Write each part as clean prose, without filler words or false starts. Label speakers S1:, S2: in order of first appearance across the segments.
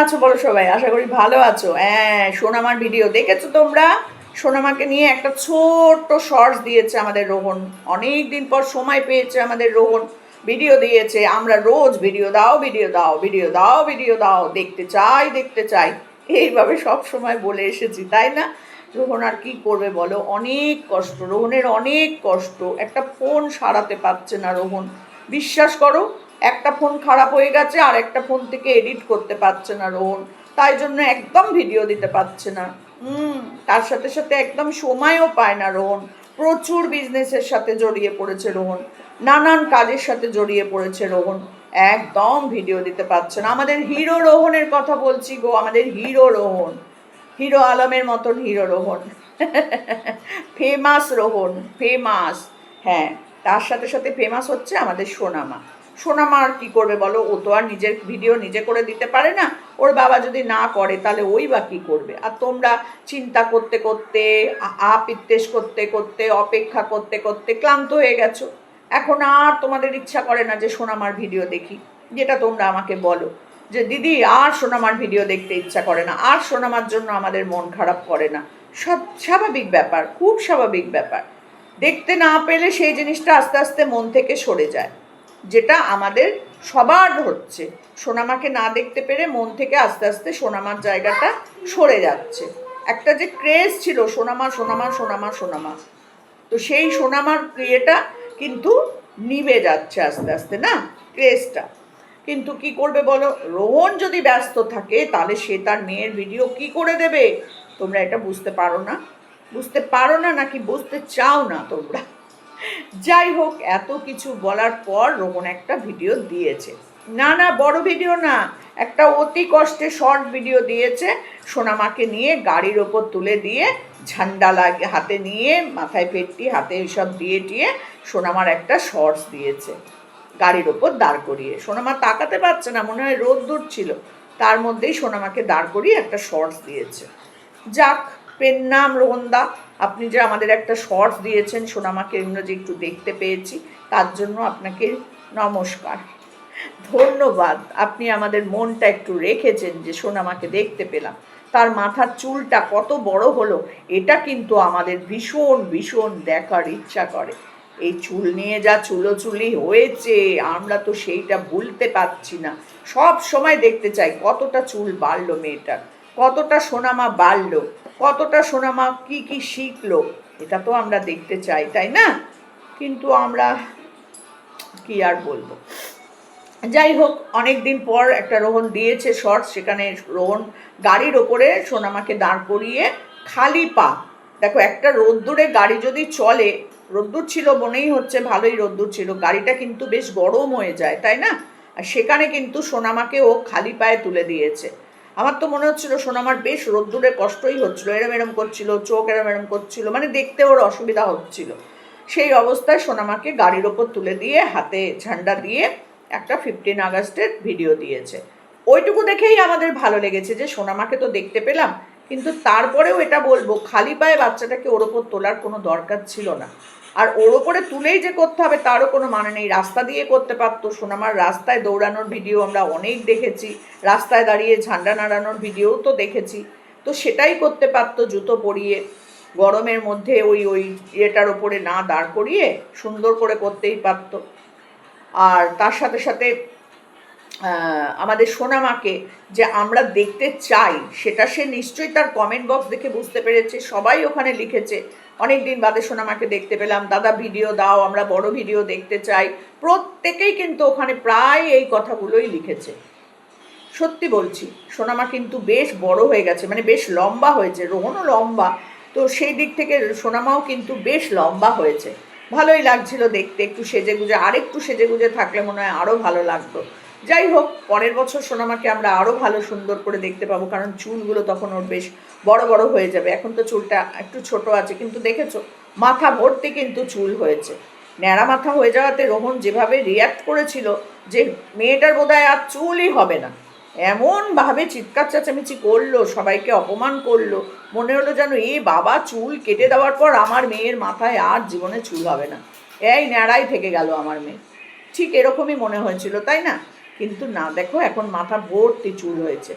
S1: আছো বলো সবাই? আশা করি ভালো আছো। হ্যাঁ, সোনামার ভিডিও দেখেছো তোমরা? সোনামাকে নিয়ে একটা ছোট্ট শর্টস দিয়েছে আমাদের রোহন। অনেক দিন পর সময় পেয়েছে আমাদের রোহন, ভিডিও দিয়েছে। আমরা রোজ ভিডিও দাও, ভিডিও দাও, ভিডিও দাও, ভিডিও দাও, দেখতে চাই, দেখতে চাই, এইভাবে সব সময় বলে এসেছি, তাই না? রোহন আর কি করবে বলো? অনেক কষ্ট, রোহনের অনেক কষ্ট। একটা ফোন সারাতে পারছে না রোহন, বিশ্বাস করো। একটা ফোন খারাপ হয়ে গেছে, আর একটা ফোন থেকে এডিট করতে পারছে না রোহন, তাই জন্য একদম ভিডিও দিতে পারছে না। তার সাথে সাথে একদম সময়ও পায় না রোহন। প্রচুর বিজনেসের সাথে জড়িয়ে পড়েছে রোহন, নানান কাজের সাথে জড়িয়ে পড়েছে রোহন, একদম ভিডিও দিতে পারছে না। আমাদের হিরো রোহনের কথা বলছি গো, আমাদের হিরো রোহন, হিরো আলমের মতন hero Rohan. Famous Rohan, famous. হ্যাঁ, তার সাথে সাথে ফেমাস হচ্ছে আমাদের সোনামা। সোনামা আর কী করবে বলো? ও তো আর নিজের ভিডিও নিজে করে দিতে পারে না। ওর বাবা যদি না করে তাহলে ওই বা কী করবে? আর তোমরা চিন্তা করতে করতে, আপিত্তেশ করতে করতে, অপেক্ষা করতে করতে ক্লান্ত হয়ে গেছো। এখন আর তোমাদের ইচ্ছা করে না যে সোনামার ভিডিও দেখি, যেটা তোমরা আমাকে বলো যে দিদি আর সোনামার ভিডিও দেখতে ইচ্ছা করে না, আর সোনামার জন্য আমাদের মন খারাপ করে না। সব স্বাভাবিক ব্যাপার, খুব স্বাভাবিক ব্যাপার। দেখতে না পেলে সেই জিনিসটা আস্তে আস্তে মন থেকে সরে যায়, যেটা আমাদের সবার হচ্ছে। সোনামাকে না দেখতে পেরে মন থেকে আস্তে আস্তে সোনামার জায়গাটা সরে যাচ্ছে। একটা যে ক্রেজ ছিল সোনামা সোনামা সোনামা সোনামা, তো সেই সোনামার ইয়েটা কিন্তু নিভে যাচ্ছে আস্তে আস্তে, না ক্রেজটা। কিন্তু কি করবে বলো? রোহন যদি ব্যস্ত থাকে তাহলে সে তার মেয়ের ভিডিও কি করে দেবে? তোমরা এটা বুঝতে পারো না? বুঝতে পারো না নাকি বুঝতে চাও না তোমরা? যাই হোক, এত কিছু বলার পর রোহন একটা ভিডিও দিয়েছে। না না, বড় ভিডিও না, একটা অতি কষ্টে শর্ট ভিডিও দিয়েছে। সোনামাকে নিয়ে গাড়ির ওপর তুলে দিয়ে, ঝান্ডা লাগে হাতে নিয়ে, মাথায় পেট্টি, হাতে এইসব দিয়ে টিয়ে সোনামার একটা শর্টস দিয়েছে গাড়ির ওপর দাঁড় করিয়ে। সোনামা তাকাতে পারছে না, মনে হয় রোদ্দুর ছিল, তার মধ্যেই সোনামাকে দাঁড় করিয়ে একটা শর্টস দিয়েছে। যাক, পেন নাম রোহনদা, আপনি যে আমাদের একটা শর্টস দিয়েছেন সোনামাকে আমরা যে একটু দেখতে পেয়েছি, তার জন্য আপনাকে নমস্কার, ধন্যবাদ। আপনি আমাদের মনটা একটু রেখেছেন যে সোনামাকে দেখতে পেলাম, তার মাথার চুলটা কত বড় হলো, এটা কিন্তু আমাদের ভীষণ ভীষণ দেখার ইচ্ছা করে। এই চুল নিয়ে যা চুলোচুলি হয়েছে, আমরা তো সেইটা ভুলতে পারছি না। সব সময় দেখতে চাই কতটা চুল বাড়লো মেয়েটার, কতটা সোনামা বাড়লো, কতটা সোনামা কি কি শিখলো, এটা তো আমরা দেখতে চাই, তাই না? কিন্তু আমরা কি আর বলবো। যাই হোক, অনেক দিন পর একটা রোহন দিয়েছে শর্টস, সেখানে রোহন গাড়ির ওপরে সোনামাকে দাঁড় করিয়ে খালি পা, দেখো একটা রোদ্দুরে গাড়ি যদি চলে, রোদ্দুর ছিল মনেই হচ্ছে ভালোই রোদ্দুর ছিল, গাড়িটা কিন্তু বেশ গরম হয়ে যায়, তাই না? আর সেখানে কিন্তু সোনামাকে ও খালি পায়ে তুলে দিয়েছে। আমার তো মনে হচ্ছিল সোনামার বেশ রোদ্দুরে কষ্টই হচ্ছিল, এরম এরম করছিল, চোখ এরম এরম করছিল, মানে দেখতে ওর অসুবিধা হচ্ছিল। সেই অবস্থায় সোনামাকে গাড়ির ওপর তুলে দিয়ে হাতে ঝান্ডা দিয়ে একটা 15 আগস্টের ভিডিও দিয়েছে। ওইটুকু দেখেই আমাদের ভালো লেগেছে যে সোনামাকে তো দেখতে পেলাম, কিন্তু তারপরেও এটা বলবো, খালি পায়ে বাচ্চাটাকে ওর ওপর তোলার কোনো দরকার ছিল না। আর ওর ওপরে তুলেই যে করতে হবে তারও কোনো মানে নেই, রাস্তা দিয়ে করতে পারতো। সোনামার রাস্তায় দৌড়ানোর ভিডিও আমরা অনেক দেখেছি, রাস্তায় দাঁড়িয়ে ঝান্ডা নাড়ানোর ভিডিওও তো দেখেছি, তো সেটাই করতে পারতো জুতো পরিয়ে, গরমের মধ্যে ওই ওই ইয়েটার ওপরে না দাঁড় করিয়ে সুন্দর করে করতেই পারতো। আর তার সাথে সাথে আমাদের সোনামাকে যে আমরা দেখতে চাই, সেটা সে নিশ্চয়ই তার কমেন্ট বক্স দেখে বুঝতে পেরেছে। সবাই ওখানে লিখেছে অনেক দিন বাদে সোনামাকে দেখতে পেলাম, দাদা ভিডিও দাও, আমরা বড় ভিডিও দেখতে চাই। প্রত্যেকেই কিন্তু ওখানে প্রায় এই কথাগুলোই লিখেছে। সত্যি বলছি, সোনামা কিন্তু বেশ বড় হয়ে গেছে, মানে বেশ লম্বা হয়েছে, রোহনও লম্বা, তো সেই দিক থেকে সোনামাও কিন্তু বেশ লম্বা হয়েছে। ভালোই লাগছিল দেখতে, একটু সেজেগুজে, আরেকটু সেজেগুজে থাকলে মনে হয় আরও ভালো লাগতো। যাই হোক, পরের বছর সোনামাকে আমরা আরও ভালো সুন্দর করে দেখতে পাবো, কারণ চুলগুলো তখন ওর বেশ বড় বড় হয়ে যাবে। এখন তো চুলটা একটু ছোট আছে, কিন্তু দেখেছো মাথা ভর্তি কিন্তু চুল হয়েছে। ন্যাড়া মাথা হয়ে যাওয়াতে রোহন যেভাবে রিয়্যাক্ট করেছিল যে মেয়েটার বোধহয় আর চুলই হবে না, এমনভাবে চিৎকার চেঁচামেচি করলো, সবাইকে অপমান করলো, মনে হলো যেন এই বাবা চুল কেটে দেওয়ার পর আমার মেয়ের মাথায় আর জীবনে চুল হবে না, এই ন্যাড়াই থেকে গেল আমার মেয়ে। ঠিক এরকমই মনে হয়েছিল, তাই না? কিন্তু না, দেখো এখন মাথা ভর্তি চুল হয়েছে।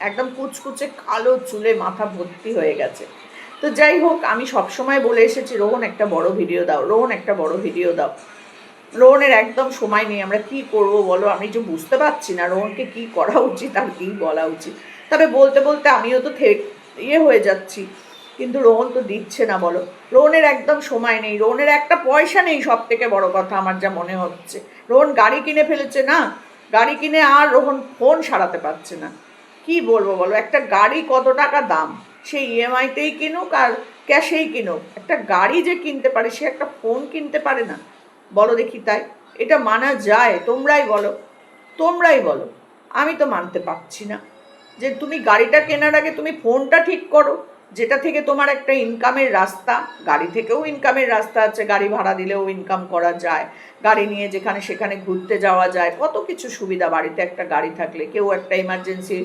S1: একদম কুচকুচে কালো চুলে মাথা ভর্তি হয়ে গেছে। তো যাই হোক, আমি সবসময় বলে এসেছি রোহন একটা বড় ভিডিও দাও, রোহন একটা বড় ভিডিও দাও। রোহনের একদম সময় নেই। আমরা কি করব বলো, আমি যে বুঝতে পারছি না রোহনকে কি করা উচিত আর কী বলা উচিত। তবে বলতে বলতে আমিও তো হয়ে যাচ্ছি, কিন্তু রোহন তো দিচ্ছে না বলো। রোহনের একদম সময় নেই, রোহনের একটা পয়সা নেই, সব থেকে বড় কথা আমার যা মনে হচ্ছে। রোহন গাড়ি কিনে ফেলেছে না, গাড়ি কিনে আর রোহন ফোন সারাতে পারছে না। কি বলবো বলো, একটা গাড়ি কত টাকা দাম, সে ইএমআইতেই কিনুক আর ক্যাশেই কিনুক, একটা গাড়ি যে কিনতে পারে সে একটা ফোন কিনতে পারে না? বলো দেখি, তাই এটা মানা যায়? তোমরাই বলো, তোমরাই বলো। আমি তো মানতে পারছি না যে তুমি গাড়িটা কেনার আগে তুমি ফোনটা ঠিক করো, যেটা থেকে তোমার একটা ইনকামের রাস্তা। গাড়ি থেকেও ইনকামের রাস্তা আছে, গাড়ি ভাড়া দিলেও ইনকাম করা যায়, গাড়ি নিয়ে যেখানে সেখানে ঘুরতে যাওয়া যায়, কত কিছু সুবিধা বাড়িতে একটা গাড়ি থাকলে। কেউ একটা ইমার্জেন্সি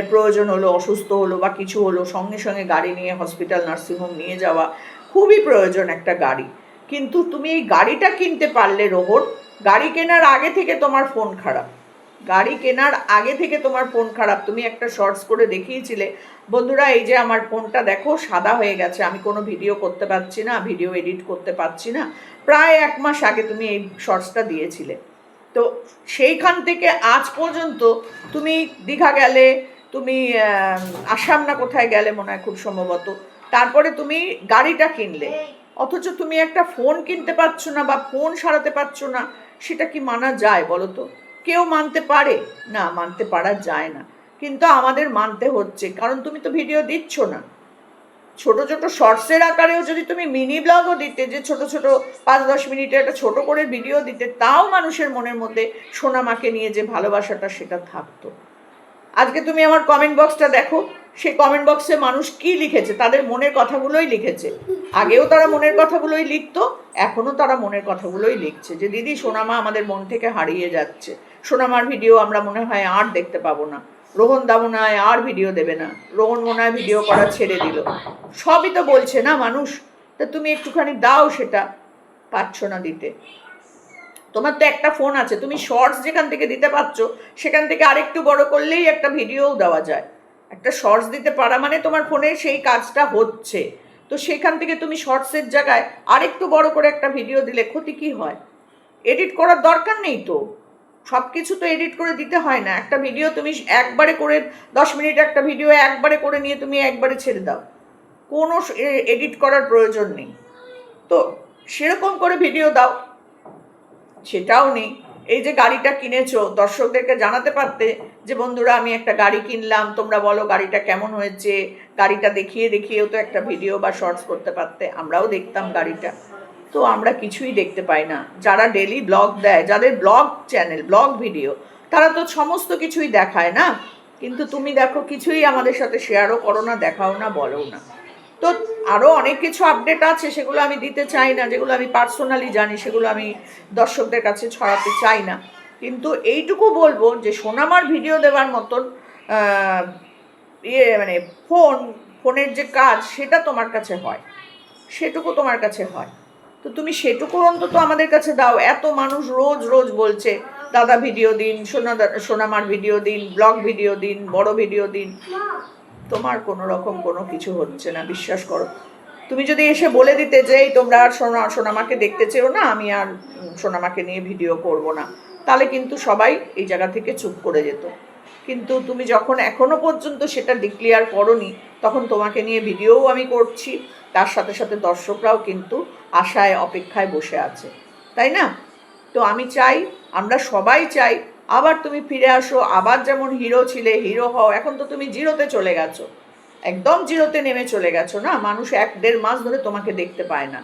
S1: প্রয়োজন হলো, অসুস্থ হলো বা কিছু হলো, সঙ্গে সঙ্গে গাড়ি নিয়ে হসপিটাল নার্সিংহোম নিয়ে যাওয়া খুবই প্রয়োজন একটা গাড়ি। কিন্তু তুমি এই গাড়িটা কিনতে পারলে রোহন, গাড়ি কেনার আগে থেকে তোমার ফোন খারাপ, গাড়ি কেনার আগে থেকে তোমার ফোন খারাপ। তুমি একটা শর্টস করে দেখিয়েছিলে, বন্ধুরা এই যে আমার ফোনটা দেখো সাদা হয়ে গেছে, আমি কোনো ভিডিও করতে পারছি না, ভিডিও এডিট করতে পারছি না। প্রায় 1 মাস আগে তুমি এই শর্টসটা দিয়েছিলে। তো সেইখান থেকে আজ পর্যন্ত তুমি দীঘা গেলে, তুমি আসাম না কোথায় গেলে মনে হয় খুব সম্ভবত, তারপরে তুমি গাড়িটা কিনলে, অথচ তুমি একটা ফোন কিনতে পারছো না বা ফোন সারাতে পারছো না। সেটা কি মানা যায় বলো তো? কেউ মানতে পারে না, মানতে পারা যায় না, কিন্তু আমাদের মানতে হচ্ছে, কারণ তুমি তো ভিডিও দিচ্ছ না। ছোট ছোট শর্টসের আকারেও যদি তুমি মিনি ব্লগও দিতে, যে ছোট ছোট 5-10 মিনিটের একটা ছোট করে ভিডিও দিতে, তাও মানুষের মনের মধ্যে সোনামাকে নিয়ে যে ভালোবাসাটা সেটা থাকতো। আজকে তুমি আমার কমেন্ট বক্সটা দেখো, সেই কমেন্ট বক্সে মানুষ কি লিখেছে, তাদের মনের কথাগুলোই লিখেছে। আগেও তারা মনের কথাগুলোই লিখতো, এখনও তারা মনের কথাগুলোই লিখছে, যে দিদি সোনামা আমাদের মন থেকে হারিয়ে যাচ্ছে, সোনামার ভিডিও আমরা মনে হয় আর দেখতে পাবো না, রোহন দা মনে হয় আর ভিডিও দেবে না, রোহন মনে হয় ভিডিও করা ছেড়ে দিল। সবই তো বলছে না মানুষ, তা তুমি একটুখানি দাও, সেটা পাচ্ছ না দিতে। তোমার তো একটা ফোন আছে, তুমি শর্টস যেখান থেকে দিতে পারছো সেখান থেকে আরেকটু বড় করলেই একটা ভিডিওও দেওয়া যায়। একটা শর্টস দিতে পারা মানে তোমার ফোনে সেই কাজটা হচ্ছে, তো সেখান থেকে তুমি শর্টসের জায়গায় আরেকটু বড় করে একটা ভিডিও দিলে ক্ষতি কি হয়? এডিট করার দরকার নেই তো, সব কিছু তো এডিট করে দিতে হয় না। একটা ভিডিও তুমি একবারে করে 10 মিনিট একটা ভিডিও একবারে করে নিয়ে তুমি একবারে ছেড়ে দাও, কোনো এডিট করার প্রয়োজন নেই। তো সেরকম করে ভিডিও দাও, সেটাও নেই। এই যে গাড়িটা কিনেছো, দর্শকদেরকে জানাতে পারতে যে বন্ধুরা আমি একটা গাড়ি কিনলাম, তোমরা বলো গাড়িটা কেমন হয়েছে, গাড়িটা দেখিয়ে দেখিয়েও তো একটা ভিডিও বা শর্টস করতে পারতে, আমরাও দেখতাম গাড়িটা। তো আমরা কিছুই দেখতে পাই না। যারা ডেলি ব্লগ দেয়, যাদের ব্লগ চ্যানেল, ব্লগ ভিডিও, তারা তো সমস্ত কিছুই দেখায় না, কিন্তু তুমি দেখো কিছুই আমাদের সাথে শেয়ারও করো না, দেখাও না, বলো না। তো আরও অনেক কিছু আপডেট আছে, সেগুলো আমি দিতে চাই না, যেগুলো আমি পার্সোনালি জানি সেগুলো আমি দর্শকদের কাছে ছড়াতে চাই না। কিন্তু এইটুকু বলবো যে সোনামার ভিডিও দেওয়ার মতন মানে ফোনের যে কাজ সেটা তোমার কাছে হয়, সেটুকু তোমার কাছে হয়। তো তুমি সেটুকু অন্তত আমাদের কাছে দাও। এত মানুষ রোজ রোজ বলছে দাদা ভিডিও দিন, সোনামার ভিডিও দিন, ব্লগ ভিডিও দিন, বড় ভিডিও দিন, তোমার কোনো রকম কোনো কিছু হচ্ছে না, বিশ্বাস করো। তুমি যদি এসে বলে দিতে যে এই তোমরা আর সোনামাকে দেখতে চেও না, আমি আর সোনামাকে নিয়ে ভিডিও করব না, তাহলে কিন্তু সবাই এই জায়গা থেকে চুপ করে যেত। কিন্তু তুমি যখন এখনো পর্যন্ত সেটা ডিক্লেয়ার করোনি, তখন তোমাকে নিয়ে ভিডিওও আমি করছি, তার সাথে সাথে দর্শকরাও কিন্তু আশায় অপেক্ষায় বসে আছে, তাই না? তো আমি চাই, আমরা সবাই চাই আবার তুমি ফিরে আসো, আবার যেমন হিরো ছিলে হিরো হও। এখন তো তুমি জিরোতে চলে গেছো, একদম জিরোতে নেমে চলে গেছো না, মানুষ 1-1.5 মাস ধরে তোমাকে দেখতে পায় না,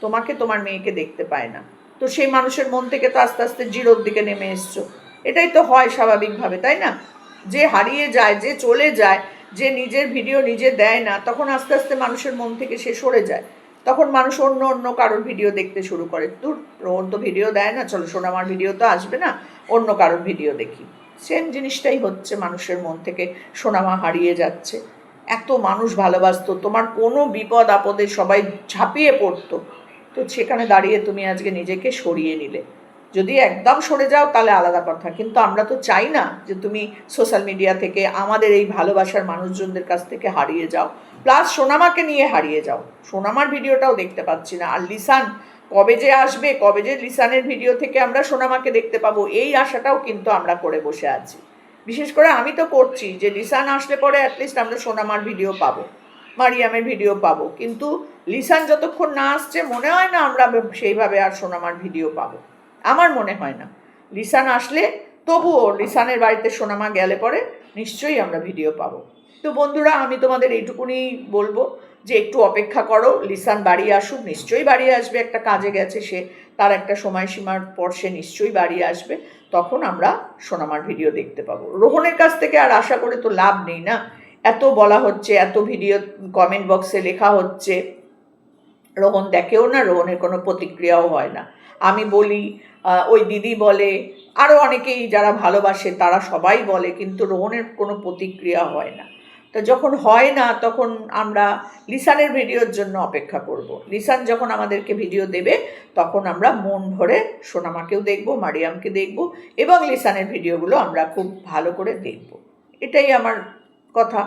S1: তোমাকে তোমার মেয়েকে দেখতে পায় না। তো সেই মানুষের মন থেকে তো আস্তে আস্তে জিরোর দিকে নেমে এসছো, এটাই তো হয় স্বাভাবিকভাবে, তাই না? যে হারিয়ে যায়, যে চলে যায়, যে নিজের ভিডিও নিজে দেয় না, তখন আস্তে আস্তে মানুষের মন থেকে সে সরে যায়, তখন মানুষ অন্য অন্য কারোর ভিডিও দেখতে শুরু করে। দূর, ওর তো ভিডিও দেয় না, চলো সোনামার ভিডিও তো আসবে না, অন্য কারোর ভিডিও দেখি। সেম জিনিসটাই হচ্ছে, মানুষের মন থেকে সোনামা হারিয়ে যাচ্ছে। এত মানুষ ভালোবাসতো, তোমার কোনো বিপদ আপদে সবাই ঝাঁপিয়ে পড়তো, তো সেখানে দাঁড়িয়ে তুমি আজকে নিজেকে সরিয়ে নিলে। যদি একদম সরে যাও তাহলে আলাদা কথা, কিন্তু আমরা তো চাই না যে তুমি সোশ্যাল মিডিয়া থেকে আমাদের এই ভালোবাসার মানুষজনদের কাছ থেকে হারিয়ে যাও, প্লাস সোনামাকে নিয়ে হারিয়ে যাও। সোনামার ভিডিওটাও দেখতে পাচ্ছি না। আর লিসান কবে যে আসবে, কবে যে লিসানের ভিডিও থেকে আমরা সোনামাকে দেখতে পাবো, এই আশাটাও কিন্তু আমরা করে বসে আছি। বিশেষ করে আমি তো করছি যে লিসান আসলে পরে অ্যাটলিস্ট আমরা সোনামার ভিডিও পাবো, মারিয়ামের ভিডিও পাবো, কিন্তু লিসান যতক্ষণ না আসছে মনে হয় না আমরা সেইভাবে আর সোনামার ভিডিও পাবো। আমার মনে হয় না। লিসান আসলে তবুও লিসানের বাড়িতে সোনামা গেলে পরে নিশ্চয়ই আমরা ভিডিও পাবো। তো বন্ধুরা, আমি তোমাদের এইটুকুনি বলবো যে একটু অপেক্ষা করো, লিসান বাড়ি আসুক, নিশ্চয়ই বাড়ি আসবে, একটা কাজে গেছে সে, তার একটা সময়সীমার পর সে নিশ্চয়ই বাড়ি আসবে, তখন আমরা সোনামার ভিডিও দেখতে পাবো। রোহনের কাছ থেকে আর আশা করে তো লাভ নেই না, এত বলা হচ্ছে, এত ভিডিও কমেন্ট বক্সে লেখা হচ্ছে, রোহন দেখেও না, রোহনের কোনো প্রতিক্রিয়াও হয় না। আমি বলি, ওই দিদি বলে, আরও অনেকেই যারা ভালোবাসে তারা সবাই বলে, কিন্তু রোহনের কোনো প্রতিক্রিয়া হয় না। তো যখন হয় না তখন আমরা লিসানের ভিডিওর জন্য অপেক্ষা করব। লিসান যখন আমাদেরকে ভিডিও দেবে তখন আমরা মন ভরে সোনামাকেও দেখব, মারিয়ামকে দেখব, এবং লিসানের ভিডিওগুলো আমরা খুব ভালো করে দেখব। এটাই আমার কথা।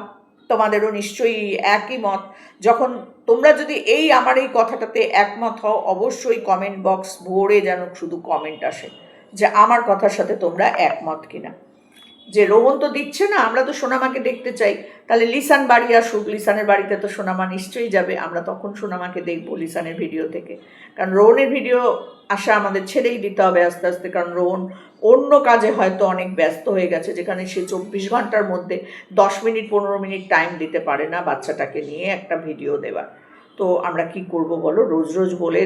S1: তোমাদেরও নিশ্চয়ই একই মত। যখন তোমরা যদি আমার এই কথাটাতে একমত হও, অবশ্যই কমেন্ট বক্স ভরে যেন শুধু কমেন্ট আসে যে আমার কথার সাথে তোমরা একমত কিনা। যে রোহন তো দিচ্ছে না, আমরা তো সোনামাকে দেখতে চাই, তাহলে লিসান বাড়ি আসুক, লিসানের বাড়িতে তো সোনামা নিশ্চয়ই যাবে, আমরা তখন সোনামাকে দেখবো লিসানের ভিডিও থেকে। কারণ রোহনের ভিডিও আসা আমাদের ছেড়েই দিতে হবে আস্তে আস্তে, কারণ রোহন অন্য কাজে হয়তো অনেক ব্যস্ত হয়ে গেছে, যেখানে সে 24 ঘন্টার মধ্যে 10 মিনিট 15 মিনিট টাইম দিতে পারে না বাচ্চাটাকে নিয়ে একটা ভিডিও দেওয়ার। তো আমরা কি করব বলো, রোজ রোজ বলে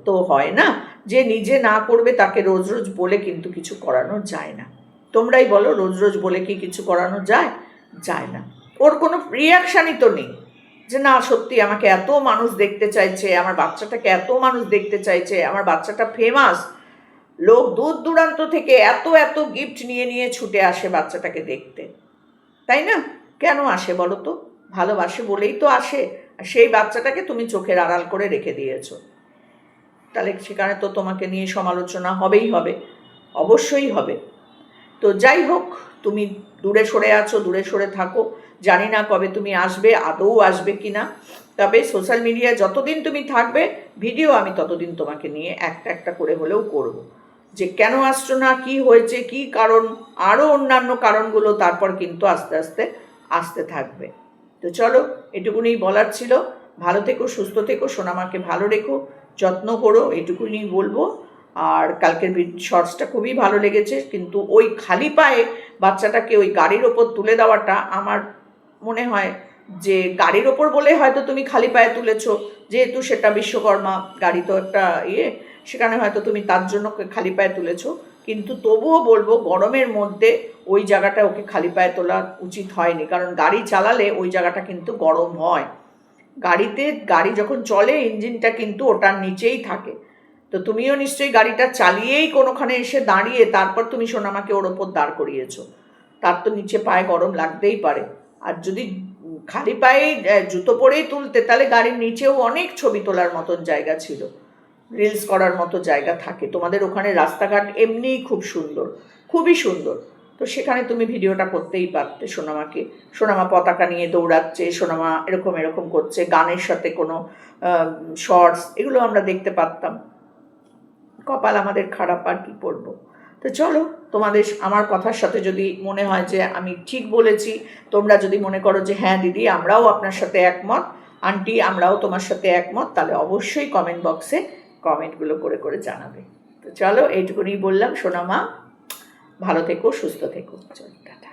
S1: তো হয় না, যে নিজে না করবে তাকে রোজ রোজ বলে কিন্তু কিছু করানো যায় না। তোমরাই বলো, রোজ রোজ বলে কি কিছু করানো যায়? যায় না। ওর কোনো রিয়াকশানই তো নেই যে না সত্যি আমাকে এত মানুষ দেখতে চাইছে, আমার বাচ্চাটাকে এত মানুষ দেখতে চাইছে, আমার বাচ্চাটা ফেমাস, লোক দূর দূরান্ত থেকে এত এত গিফট নিয়ে নিয়ে ছুটে আসে বাচ্চাটাকে দেখতে, তাই না? কেন আসে বলো তো? ভালোবাসে বলেই তো আসে। আর সেই বাচ্চাটাকে তুমি চোখের আড়াল করে রেখে দিয়েছো, তাহলে সেখানে তো তোমাকে নিয়ে সমালোচনা হবেই হবে, অবশ্যই হবে। তো যাই হোক, তুমি দূরে সরে আছো, দূরে সরে থাকো। জানি না কবে তুমি আসবে, আদৌ আসবে কি না, তবে সোশ্যাল মিডিয়ায় যতদিন তুমি থাকবে ভিডিও আমি ততদিন তোমাকে নিয়ে একটা একটা করে হলেও করব। যে কেন আসছো না, কি হয়েছে, কি কারণ, আরও অন্যান্য কারণগুলো তারপর কিন্তু আস্তে আস্তে আসতে থাকবে। তো চলো, এটুকুনি বলার ছিল। ভালো থেকো, সুস্থ থেকো, সোনামাকে ভালো রেখো, যত্ন করো, এটুকুনি বলবো। আর কালকের শর্টসটা খুবই ভালো লেগেছে, কিন্তু ওই খালি পায়ে বাচ্চাটাকে ওই গাড়ির ওপর তুলে দেওয়াটা আমার মনে হয় যে গাড়ির ওপর বলে হয়তো তুমি খালি পায়ে তুলেছো, যেহেতু সেটা বিশ্বকর্মা গাড়ি, তো একটা সেখানে হয়তো তুমি তার জন্য খালি পায়ে তুলেছো, কিন্তু তবুও বলবো গরমের মধ্যে ওই জায়গাটা ওকে খালি পায়ে তোলা উচিত হয়নি, কারণ গাড়ি চালালে ওই জায়গাটা কিন্তু গরম হয়। গাড়ি যখন চলে ইঞ্জিনটা কিন্তু ওটার নিচেই থাকে। তো তুমিও নিশ্চয়ই গাড়িটা চালিয়েই কোনোখানে এসে দাঁড়িয়ে তারপর তুমি সোনামাকে ওর ওপর দাঁড় করিয়েছো, তার তো নিচে পায়ে গরম লাগতেই পারে। আর যদি খালি পায়ে জুতো পরেই তুলতে, তাহলে গাড়ির নিচেও অনেক ছবি তোলার মতন জায়গা ছিল, রিলস করার মতো জায়গা থাকে। তোমাদের ওখানে রাস্তাঘাট এমনিই খুব সুন্দর, খুবই সুন্দর, তো সেখানে তুমি ভিডিওটা করতেই পারতে সোনামাকে। সোনামা পতাকা নিয়ে দৌড়াচ্ছে, সোনামা এরকম এরকম করছে, গানের সাথে কোনো শর্টস, এগুলো আমরা দেখতে পারতাম। কপাল আমাদের খারাপ, আর কি করবো। তো চলো, তোমাদের আমার কথার সাথে যদি মনে হয় যে আমি ঠিক বলেছি, তোমরা যদি মনে করো যে হ্যাঁ দিদি আমরাও আপনার সাথে একমত, আন্টি আমরাও তোমার সাথে একমত, তাহলে অবশ্যই কমেন্ট বক্সে কমেন্টগুলো করে করে জানাবে। তো চলো, এইটুকুনি বললাম। সোনামা ভালো থেকো, সুস্থ থেকো, চল টাটা।